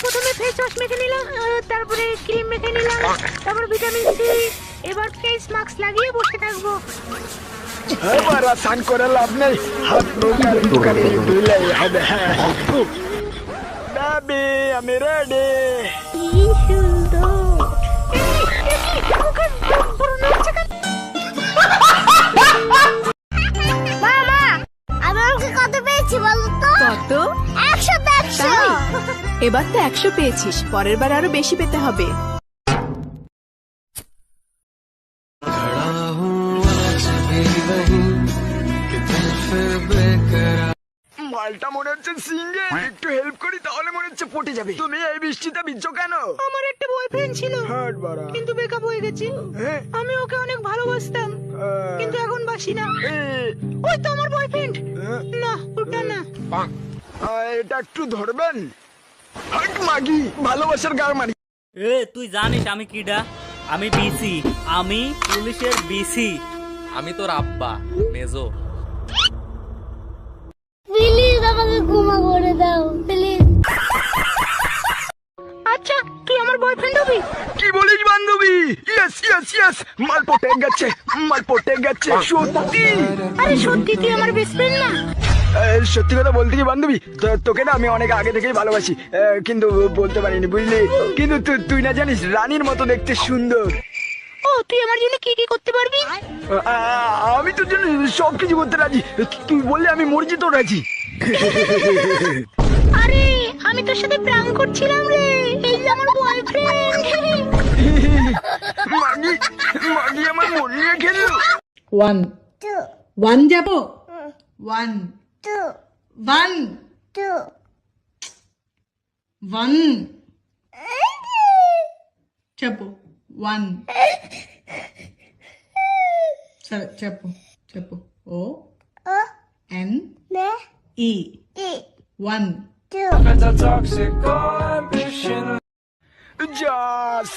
প্রথমে face wash মেখে নিলাম, তারপরে ক্রিম মেখে নিলাম, তারপর ভিটামিন সি। এবার ফেস মাস্ক লাগিয়ে বসে থাকবো। এবার স্নান করে লাভ নেই, হাত মুখ আর দোকানে ধুলেই হবে। বেবি আমি রেডি। কি সুন্দর। মামা, আমি ওকে কত পেয়েছি বলো তো? কত? 100। তাই? এবার তো 100 পেয়েছিস, পরের বার আরো বেশি পেতে হবে। মালটা মনে হচ্ছে সিঙ্গেল, একটু হেল্প করি তাহলে মনে হচ্ছে পটে যাবে। তুমি এই বৃষ্টিতে ভিজছো কেন? আমার একটা বয়ফ্রেন্ড ছিল, হাট বাড়া। কিন্তু ব্রেকআপ হয়ে গেছে। হ্যাঁ? আমি ওকে অনেক ভালোবাসতাম, কিন্তু এখন বাসি না। ওই তো আমার বয়ফ্রেন্ড। না, ওটা না। এটা একটু ধরবেন? হাট মাগি, ভালোবাসার গার মারি। তুই জানিস আমি কিডা? আমি বিসি, আমি পুলিশের বিসি। আমি তোর আব্বা মেজো। প্লিজ আমাকে ক্ষমা করে দাও প্লিজ। আচ্ছা, তুই আমার বয়ফ্রেন্ড হবি? কি বলিস বান্ধবী? ইয়েস ইয়েস ইয়েস, মাল পটে গেছে, মাল পটে গেছে সত্যি। আরে সত্যি তুই আমার বেস্ট ফ্রেন্ড না? সত্যি কথা বলতে কি বান্ধবী, তোকে না আমি অনেক আগে থেকেই ভালোবাসি, কিন্তু বলতে পারিনি বুঝলি। কিন্তু তুই না জানিস রানীর মতো দেখতে সুন্দর। ও, তুই আমার জন্য কি কি করতে পারবি? আমি তোর জন্য সব কিছু করতে রাজি, তুই বললে আমি মর্জি তো রাজি। আরে আমি তোর সাথে প্ল্যান করছিলাম রে, এই যে আমার বয়ফ্রেন্ড। মাগি মাগি আমার মন নিয়ে খেললো। 1 2 1 যাবো 1 2 1 2 1 చెప్పు 1 సరే చెప్పు O O N Ne E E 1 2 যা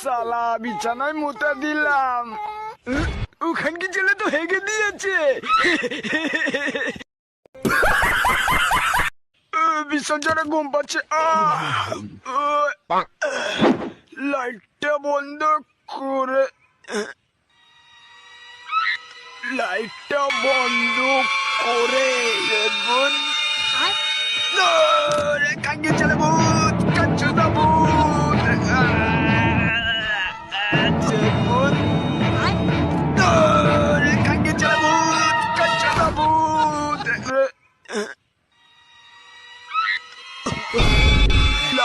সালা বিছানায় মুতা দিলাম, ওখানকি ছেলে তো হেগে দিয়েছে। ভীষণ জোরে ঘুম পাচ্ছে। লাইটটা বন্ধ করে, লাইটটা বন্ধ করে কাঙ্গে চলে